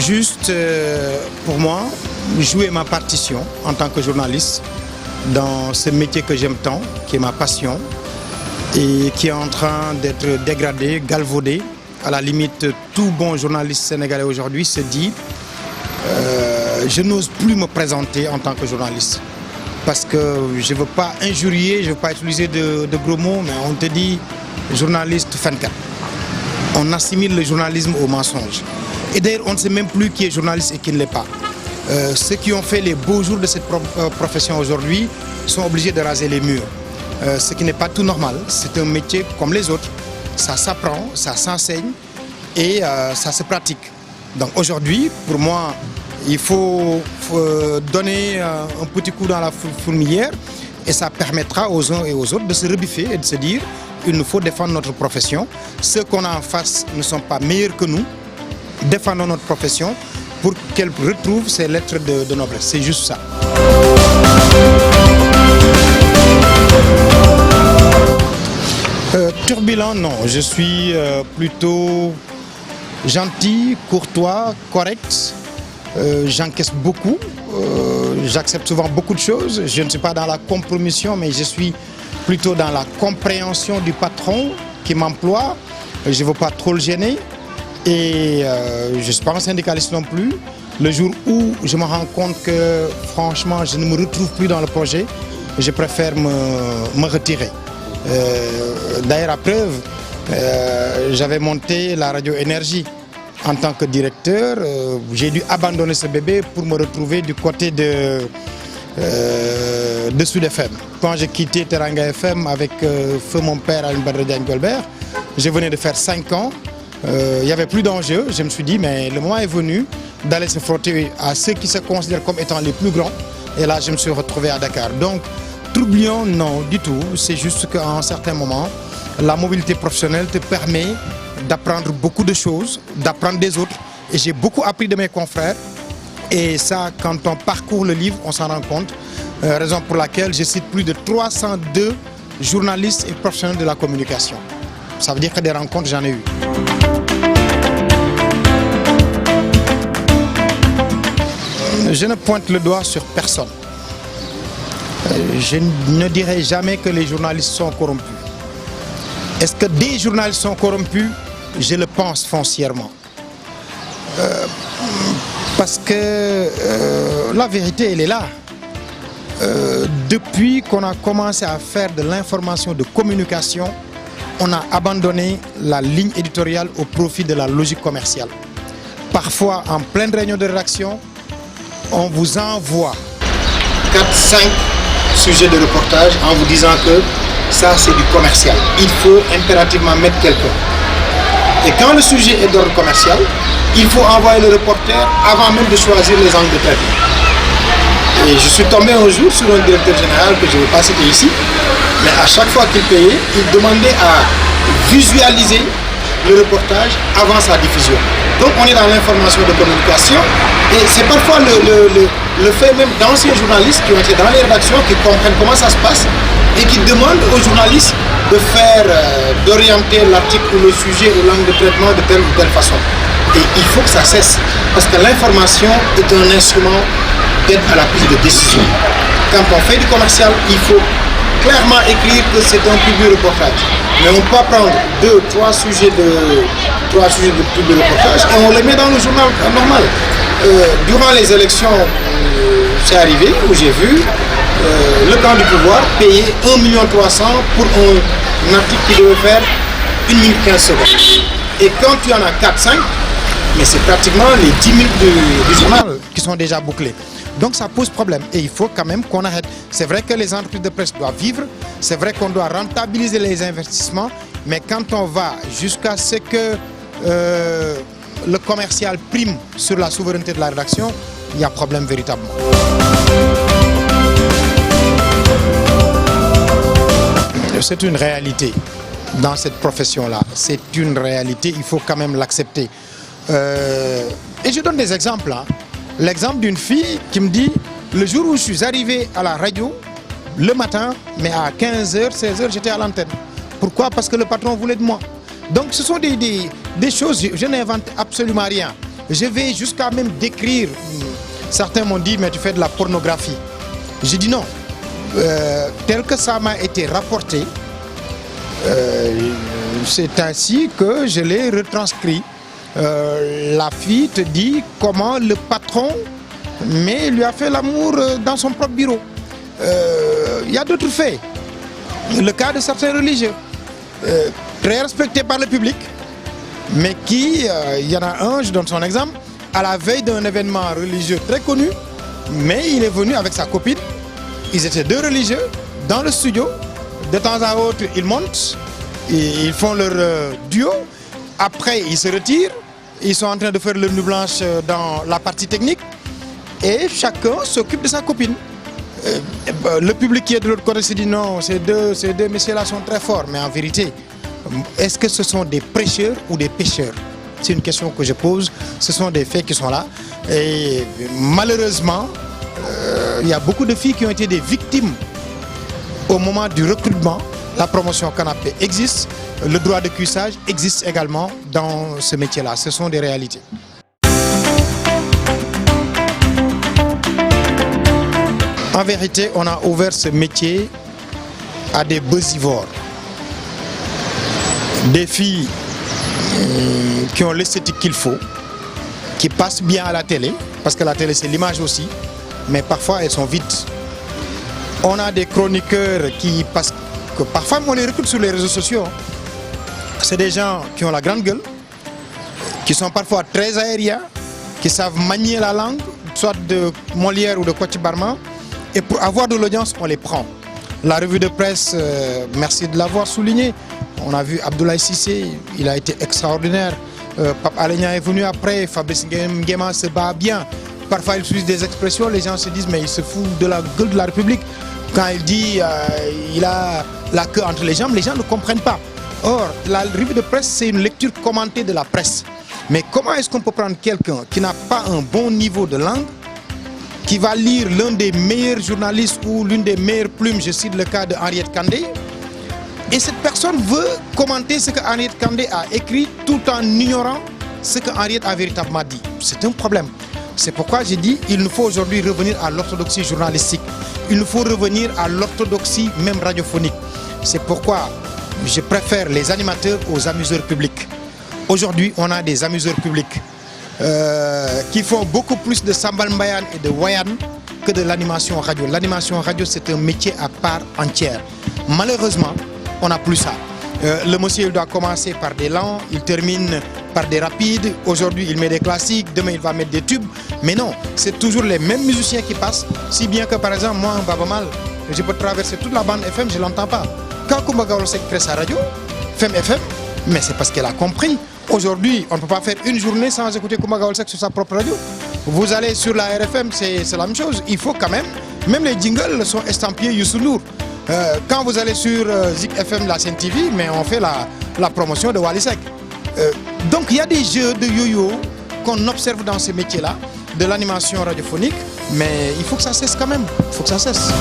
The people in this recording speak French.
juste, pour moi, jouer ma partition en tant que journaliste dans ce métier que j'aime tant, qui est ma passion, et qui est en train d'être dégradé, galvaudé. À la limite, tout bon journaliste sénégalais aujourd'hui se dit je n'ose plus me présenter en tant que journaliste. Parce que je ne veux pas injurier, je ne veux pas utiliser de gros mots, mais on te dit journaliste fenkat. On assimile le journalisme au mensonge. Et d'ailleurs, on ne sait même plus qui est journaliste et qui ne l'est pas. Ceux qui ont fait les beaux jours de cette profession aujourd'hui sont obligés de raser les murs. Ce qui n'est pas tout normal. C'est un métier comme les autres. Ça s'apprend, ça s'enseigne et ça se pratique. Donc aujourd'hui, pour moi, il faut donner un petit coup dans la fourmilière et ça permettra aux uns et aux autres de se rebiffer et de se dire il nous faut défendre notre profession. Ceux qu'on a en face ne sont pas meilleurs que nous. Défendons notre profession pour qu'elle retrouve ses lettres de noblesse. C'est juste ça. Turbulent, non. Je suis plutôt gentil, courtois, correct. J'encaisse beaucoup. J'accepte souvent beaucoup de choses. Je ne suis pas dans la compromission, mais je suis plutôt dans la compréhension du patron qui m'emploie. Je ne veux pas trop le gêner. Et je ne suis pas un syndicaliste non plus. Le jour où je me rends compte que franchement je ne me retrouve plus dans le projet, je préfère me retirer. D'ailleurs, à preuve, j'avais monté la radio Énergie en tant que directeur. J'ai dû abandonner ce bébé pour me retrouver du côté de Sud FM. Quand j'ai quitté Teranga FM avec feu mon père Alioune Badara Diagne Golbert, je venais de faire 5 ans. Il n'y avait plus d'enjeu. Je me suis dit, mais le moment est venu d'aller se frotter à ceux qui se considèrent comme étant les plus grands. Et là, je me suis retrouvé à Dakar. Donc, troublant, non, du tout. C'est juste qu'à un certain moment, la mobilité professionnelle te permet d'apprendre beaucoup de choses, d'apprendre des autres. Et j'ai beaucoup appris de mes confrères. Et ça, quand on parcourt le livre, on s'en rend compte. Raison pour laquelle je cite plus de 302 journalistes et professionnels de la communication. Ça veut dire que des rencontres, j'en ai eu. Je ne pointe le doigt sur personne. Je ne dirai jamais que les journalistes sont corrompus. Est-ce que des journalistes sont corrompus? Je le pense foncièrement. Parce que la vérité, elle est là. Depuis qu'on a commencé à faire de l'information de communication, on a abandonné la ligne éditoriale au profit de la logique commerciale. Parfois, en pleine réunion de rédaction, on vous envoie 4-5 sujets de reportage en vous disant que ça, c'est du commercial. Il faut impérativement mettre quelqu'un. Et quand le sujet est d'ordre commercial, il faut envoyer le reporter avant même de choisir les angles de traitement. Et je suis tombé un jour sur un directeur général que je ne vais pas citer ici, mais à chaque fois qu'il payait, il demandait à visualiser le reportage avant sa diffusion. Donc on est dans l'information de communication et c'est parfois le fait même d'anciens journalistes qui ont été dans les rédactions, qui comprennent comment ça se passe et qui demandent aux journalistes de d'orienter l'article ou le sujet ou l'angle de traitement de telle ou telle façon. Et il faut que ça cesse parce que l'information est un instrument d'aide à la prise de décision. Quand on fait du commercial, il faut clairement écrire que c'est un public reportage. Mais on peut prendre 2-3 sujets de public reportage et on les met dans le journal normal. Durant les élections, c'est arrivé où j'ai vu le camp du pouvoir payer 1,3 million pour un article qui devait faire 1 minute 15 secondes. Et quand tu en as 4-5, mais c'est pratiquement les 10 minutes du journal qui sont déjà bouclées. Donc ça pose problème et il faut quand même qu'on arrête. C'est vrai que les entreprises de presse doivent vivre, c'est vrai qu'on doit rentabiliser les investissements, mais quand on va jusqu'à ce que le commercial prime sur la souveraineté de la rédaction, il y a problème véritablement. C'est une réalité dans cette profession-là. C'est une réalité, il faut quand même l'accepter. Et je donne des exemples. L'exemple d'une fille qui me dit, le jour où je suis arrivé à la radio, le matin, mais à 15h, 16h, j'étais à l'antenne. Pourquoi? Parce que le patron voulait de moi. Donc ce sont des choses, je n'invente absolument rien. Je vais jusqu'à même décrire. Certains m'ont dit, mais tu fais de la pornographie. J'ai dit non. Tel que ça m'a été rapporté, c'est ainsi que je l'ai retranscrit. La fille te dit comment le patron lui a fait l'amour dans son propre bureau. Il y a d'autres faits. Le cas de certains religieux, très respectés par le public, mais qui, il y en a un, je donne son exemple, à la veille d'un événement religieux très connu, mais il est venu avec sa copine. Ils étaient deux religieux dans le studio. De temps à autre, ils montent, ils font leur duo. Après, ils se retirent. Ils sont en train de faire leur nuit blanche dans la partie technique. Et chacun s'occupe de sa copine. Le public qui est de l'autre côté se dit non, ces deux messieurs-là sont très forts. Mais en vérité, est-ce que ce sont des prêcheurs ou des pécheurs? C'est une question que je pose. Ce sont des faits qui sont là. Et malheureusement, il y a beaucoup de filles qui ont été des victimes au moment du recrutement. La promotion canapé existe, le droit de cuissage existe également dans ce métier-là. Ce sont des réalités. En vérité, on a ouvert ce métier à des beusivores. Des filles qui ont l'esthétique qu'il faut, qui passent bien à la télé, parce que la télé c'est l'image aussi, mais parfois elles sont vides. On a des chroniqueurs qui passent, que parfois on les recrute sur les réseaux sociaux. C'est des gens qui ont la grande gueule, qui sont parfois très aériens, qui savent manier la langue, soit de Molière ou de Kouachi Barma, et pour avoir de l'audience, on les prend. La revue de presse, merci de l'avoir souligné. On a vu Abdoulaye Cissé, il a été extraordinaire. Pape Alenia est venu après, Fabrice Nguema se bat bien. Parfois il utilise des expressions, les gens se disent mais il se fout de la gueule de la République. Quand il dit il a la queue entre les jambes, les gens ne comprennent pas. Or, la revue de presse, c'est une lecture commentée de la presse. Mais comment est-ce qu'on peut prendre quelqu'un qui n'a pas un bon niveau de langue, qui va lire l'un des meilleurs journalistes ou l'une des meilleures plumes, je cite le cas de Henriette Kandé, et cette personne veut commenter ce que Henriette Kandé a écrit tout en ignorant ce que Henriette a véritablement dit. C'est un problème. C'est pourquoi j'ai dit qu'il nous faut aujourd'hui revenir à l'orthodoxie journalistique. Il nous faut revenir à l'orthodoxie même radiophonique. C'est pourquoi je préfère les animateurs aux amuseurs publics. Aujourd'hui, on a des amuseurs publics qui font beaucoup plus de Sambal Mbayan et de Wayan que de l'animation radio. L'animation radio, c'est un métier à part entière. Malheureusement, on n'a plus ça. Le monsieur il doit commencer par des lents, il termine par des rapides. Aujourd'hui, il met des classiques, demain, il va mettre des tubes. Mais non, c'est toujours les mêmes musiciens qui passent. Si bien que, par exemple, moi, un Baba Mal, je peux traverser toute la bande FM, je ne l'entends pas. Quand Koumba Gawlo Seck fait sa radio, Femme FM, mais c'est parce qu'elle a compris. Aujourd'hui, on ne peut pas faire une journée sans écouter Koumba Gawlo Seck sur sa propre radio. Vous allez sur la RFM, c'est la même chose. Il faut quand même les jingles sont estampillés Youssou Ndour. Quand vous allez sur Zik FM, la Sen TV, mais on fait la promotion de Wally Seck. Donc il y a des jeux de yo-yo qu'on observe dans ces métiers-là, de l'animation radiophonique, mais il faut que ça cesse quand même. Il faut que ça cesse.